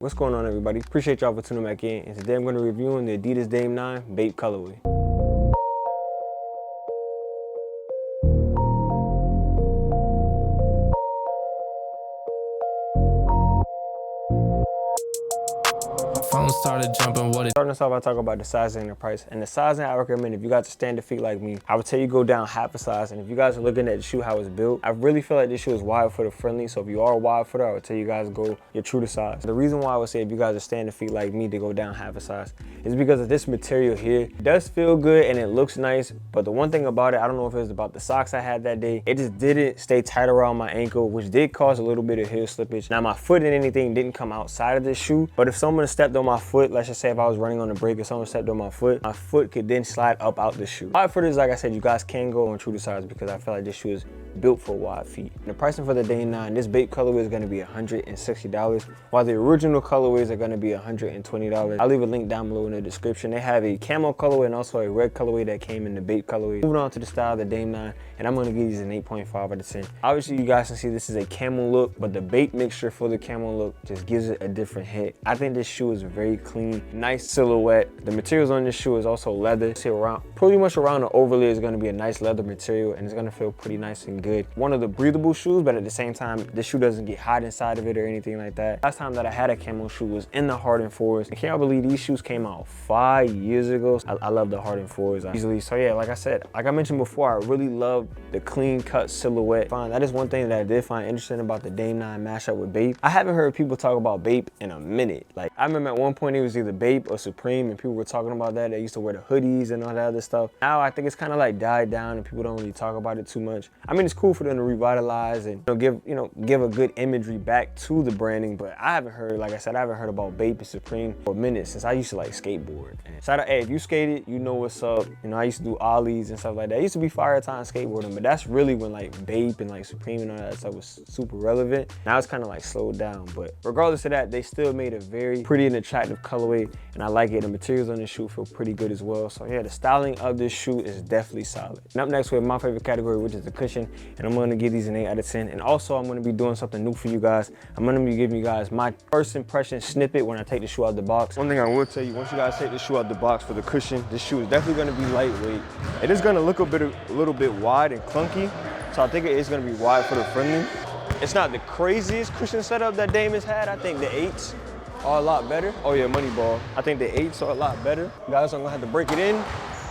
What's going on, everybody? Appreciate y'all for tuning back in. And today I'm going to be reviewing the Adidas Dame 9 Bape colorway. Phone started jumping, what it Starting us off, I talk about the sizing and the price. And the sizing I recommend, if you got standard feet like me, I would tell you go down half a size. And if you guys are looking at the shoe, how it's built, I really feel like this shoe is wide footer friendly. So if you are wide footer, I would tell you guys go your true to size. The reason why I would say if you guys are standard feet like me to go down half a size is because of this material here. It does feel good and it looks nice, but the one thing about it, I don't know if it was about the socks I had that day, it just didn't stay tight around my ankle, which did cause a little bit of heel slippage. Now my foot and anything didn't come outside of this shoe, but if someone stepped on my foot, let's just say if I was running on the break or someone stepped on my foot could then slide up out the shoe. Wide footers, like I said, you guys can go on true to size because I feel like this shoe is built for wide feet. And the pricing for the Dame 9, this Bape colorway is going to be $160, while the original colorways are going to be $120. I'll leave a link down below in the description. They have a camo colorway and also a red colorway that came in the Bape colorway. Moving on to the style of the Dame 9, and I'm going to give these an 8.5 out of 10. Obviously, you guys can see this is a camo look, but the Bape mixture for the camo look just gives it a different hit. I think this shoe is very clean, nice silhouette. The materials on this shoe is also leather. See, around pretty much around the overlay is going to be a nice leather material, and it's going to feel pretty nice and good. One of the breathable shoes, but at the same time, this shoe doesn't get hot inside of it or anything like that. Last time that I had a camo shoe was in the Harden 4s. And can't believe these shoes came out 5 years ago. I love the Harden 4s easily. So yeah, like I said, like I mentioned before, I really love the clean cut silhouette. That is one thing that I did find interesting about the Dame 9 mashup with Bape. I haven't heard people talk about Bape in a minute. Like, I remember at one point it was either Bape or Supreme, and people were talking about that. They used to wear the hoodies and all that other stuff. Now I think it's kind of like died down and people don't really talk about it too much. I mean, it's cool for them to revitalize and give a good imagery back to the branding, but I haven't heard, like I said, I haven't heard about Bape and Supreme for a minute since I used to like skateboard. And shout out, hey, if you skated, you know what's up. You know, I used to do ollies and stuff like that. I used to be fire time skateboarding, but that's really when like Bape and like Supreme and all that stuff was super relevant. Now it's kind of like slowed down, but regardless of that, they still made a very pretty and attractive colorway, and I like it. The materials on this shoe feel pretty good as well. So yeah, the styling of this shoe is definitely solid. And up next we have my favorite category, which is the cushion, and I'm going to give these an 8 out of 10. And also I'm going to be doing something new for you guys. I'm going to be giving you guys my first impression snippet when I take the shoe out of the box. One thing I will tell you, once you guys take the shoe out of the box for the cushion, this shoe is definitely going to be lightweight. It is going to look a little bit wide and clunky, so I think it is going to be wide footer friendly. It's not the craziest cushion setup that Dame has had. I think the 8's are a lot better. Oh yeah, money ball. I think the 8's are a lot better. You guys are gonna have to break it in.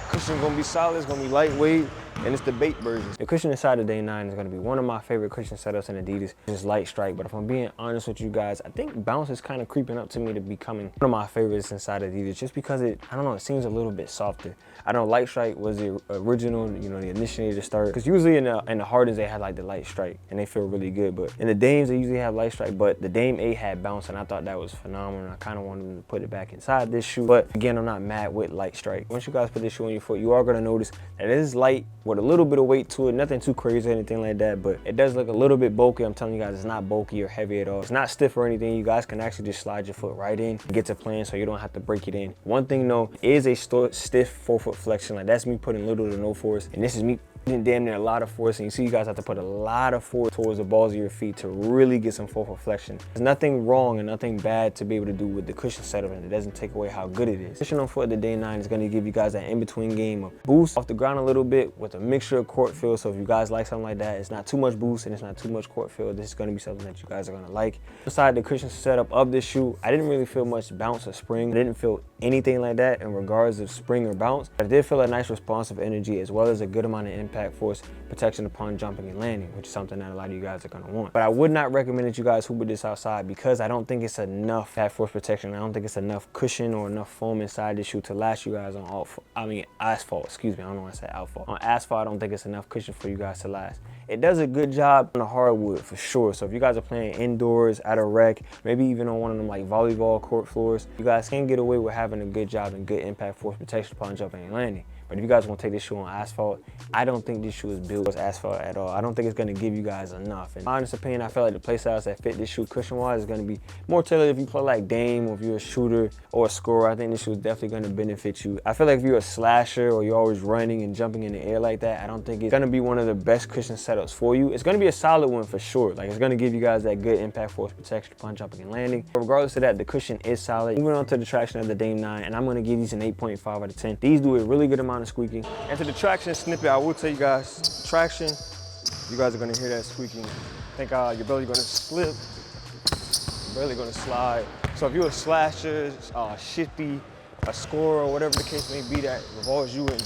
Cushion's gonna be solid, it's gonna be lightweight, and it's the Bape version. The cushion inside the Dame 9 is gonna be one of my favorite cushion setups in Adidas. It's light strike, but if I'm being honest with you guys, I think bounce is kind of creeping up to me to becoming one of my favorites inside Adidas, just because it, I don't know, it seems a little bit softer. I know light strike was the original, you know, the initiator start, because usually in the Hardens they had like the light strike and they feel really good, but in the Dames they usually have light strike, but the Dame 8 had bounce and I thought that was phenomenal. I kind of wanted to put it back inside this shoe, but again, I'm not mad with light strike. Once you guys put this shoe on your foot, you are gonna notice that it is light with a little bit of weight to it, nothing too crazy or anything like that, but it does look a little bit bulky. I'm telling you guys, it's not bulky or heavy at all. It's not stiff or anything. You guys can actually just slide your foot right in and get to playing, so you don't have to break it in. One thing though, is a stiff forefoot flexion. Like, that's me putting little to no force, and this is me damn near a lot of force, and you see you guys have to put a lot of force towards the balls of your feet to really get some forefoot flexion. There's nothing wrong and nothing bad to be able to do with the cushion setup, and it doesn't take away how good it is. Cushion on foot of the Dame 9 is going to give you guys that in-between game of boost off the ground a little bit with a mixture of court feel. So if you guys like something like that, it's not too much boost and it's not too much court feel, this is going to be something that you guys are going to like. Beside the cushion setup of this shoe, I didn't really feel much bounce or spring. I didn't feel anything like that in regards of spring or bounce, but I did feel a nice responsive energy as well as a good amount of impact force protection upon jumping and landing, which is something that a lot of you guys are going to want. But I would not recommend that you guys hoop with this outside because I don't think it's enough impact force protection. I don't think it's enough cushion or enough foam inside the shoe to last you guys on asphalt, excuse me, I don't know why I said asphalt. On asphalt, I don't think it's enough cushion for you guys to last. It does a good job on the hardwood for sure. So if you guys are playing indoors at a rec, maybe even on one of them like volleyball court floors, you guys can get away with having a good job and good impact force protection upon jumping and landing. But if you guys want to take this shoe on asphalt, I don't think this shoe is built as asphalt at all. I don't think it's going to give you guys enough. In my honest opinion, I feel like the play styles that fit this shoe cushion-wise is going to be more tailored if you play like Dame, or if you're a shooter or a scorer. I think this shoe is definitely going to benefit you. I feel like if you're a slasher or you're always running and jumping in the air like that, I don't think it's going to be one of the best cushion setups for you. It's going to be a solid one for sure. Like, it's going to give you guys that good impact force protection upon jumping and landing. But regardless of that, the cushion is solid. Moving on to the traction of the Dame 9, and I'm going to give these an 8.5 out of 10. These do a really good amount of squeaking. And to the traction snippet, I will tell you guys, traction, you guys are going to hear that squeaking. Think your belly going to slip, your belly going to slide. So if you're a slasher, shifty, a scorer, or whatever the case may be that revolves you in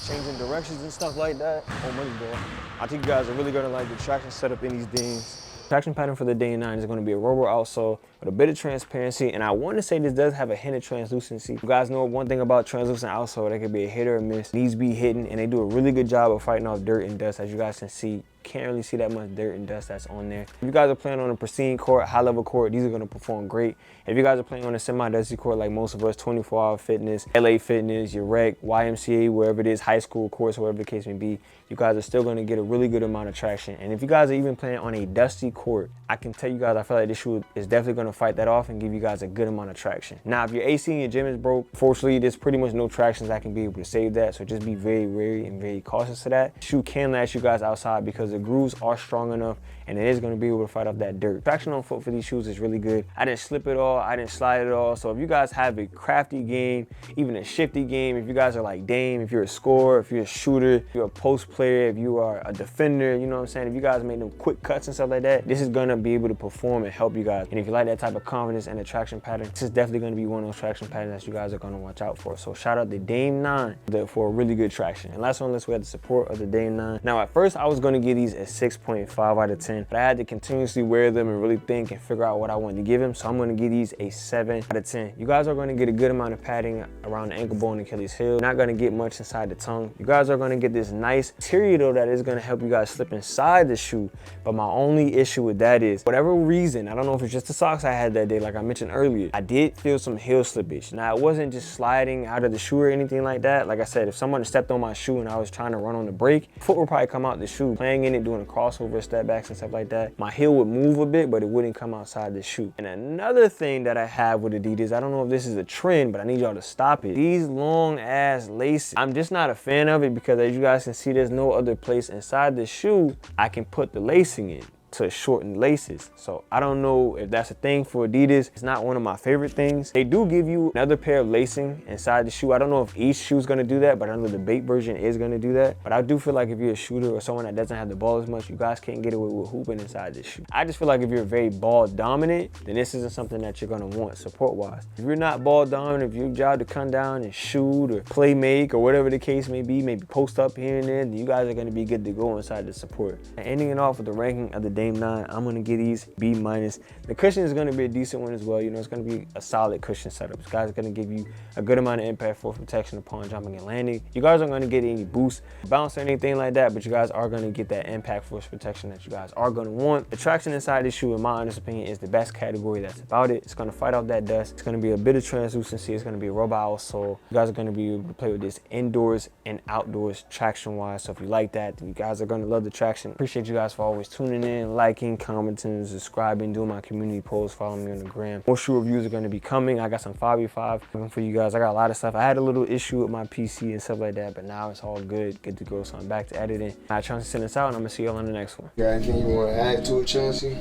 changing directions and stuff like that, oh money, bro. I think you guys are really going to like the traction setup in these Dames. Traction pattern for the Dame 9 is going to be a rubber outsole with a bit of transparency, and I want to say this does have a hint of translucency. You guys know one thing about translucent outsole, they could be a hit or a miss. Needs to be hidden, and they do a really good job of fighting off dirt and dust. As you guys can see, can't really see that much dirt and dust that's on there. If you guys are playing on a pristine court, high level court, these are going to perform great. If you guys are playing on a semi-dusty court like most of us, 24-hour fitness, LA fitness, your rec, YMCA, wherever it is, high school course, whatever the case may be, you guys are still going to get a really good amount of traction. And if you guys are even playing on a dusty court, I can tell you guys, I feel like this shoe is definitely going to fight that off and give you guys a good amount of traction. Now, if your AC in your gym is broke, fortunately, there's pretty much no tractions that can be able to save that. So just be very wary and very cautious of that. The shoe can last you guys outside because the grooves are strong enough and it is going to be able to fight off that dirt. Traction on foot for these shoes is really good. I didn't slip it all, I didn't slide it all. So if you guys have a crafty game, even a shifty game, if you guys are like Dame, if you're a scorer, if you're a shooter, if you're a post player, if you are a defender, you know what I'm saying? If you guys make them quick cuts and stuff like that, this is going to be able to perform and help you guys. And if you like that type of confidence and a traction pattern, this is definitely going to be one of those traction patterns that you guys are going to watch out for. So shout out the Dame 9 for a really good traction. And last one, we had the support of the Dame 9. Now at first I was going to give these a 6.5 out of 10, but I had to continuously wear them and really think and figure out what I wanted to give them. So I'm going to give these a 7 out of 10. You guys are going to get a good amount of padding around the ankle bone and Achilles heel. You're not going to get much inside the tongue. You guys are going to get this nice material though that is going to help you guys slip inside the shoe. But my only issue with that is, for whatever reason, I don't know if it's just the socks I had that day, like I mentioned earlier, I did feel some heel slippage. Now it wasn't just sliding out of the shoe or anything like that. Like I said, if someone stepped on my shoe and I was trying to run on the brake, foot would probably come out the shoe, playing in it, doing a crossover, step backs and stuff like that. My heel would move a bit, but it wouldn't come outside the shoe. And another thing that I have with Adidas, I don't know if this is a trend, but I need y'all to stop it. These long ass laces, I'm just not a fan of it because as you guys can see, there's no other place inside the shoe I can put the lacing in to shorten laces. So I don't know if that's a thing for Adidas. It's not one of my favorite things. They do give you another pair of lacing inside the shoe. I don't know if each shoe is going to do that, but I know the Bape version is going to do that. But I do feel like if you're a shooter or someone that doesn't have the ball as much, you guys can't get away with hooping inside this shoe. I just feel like if you're very ball dominant, then this isn't something that you're going to want support wise. If you're not ball dominant, if your job to come down and shoot or play make or whatever the case may be, maybe post up here and there, then you guys are going to be good to go inside the support. And ending it off with the ranking of the Dame 9, I'm gonna give these B-. The cushion is gonna be a decent one as well. You know, it's gonna be a solid cushion setup. This guy's gonna give you a good amount of impact force protection upon jumping and landing. You guys aren't gonna get any boost, bounce or anything like that, but you guys are gonna get that impact force protection that you guys are gonna want. The traction inside this shoe, in my honest opinion, is the best category that's about it. It's gonna fight off that dust. It's gonna be a bit of translucency. It's gonna be a rubber outsole. You guys are gonna be able to play with this indoors and outdoors traction wise. So if you like that, then you guys are gonna love the traction. Appreciate you guys for always tuning in, liking, commenting, subscribing, doing my community posts, following me on the gram. More shoe reviews are going to be coming. I got some 5v5 coming for you guys. I got a lot of stuff. I had a little issue with my PC and stuff like that, but now it's all good to go. So I'm back to editing. I try to send this out, and I'm gonna see y'all on the next one. Got anything you want to add to it, Chauncey?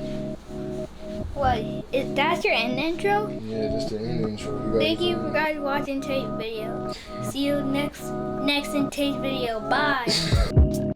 What? That's your end intro? Yeah, just the end intro. Thank you for guys watching today's video. See you next in today's video. Bye.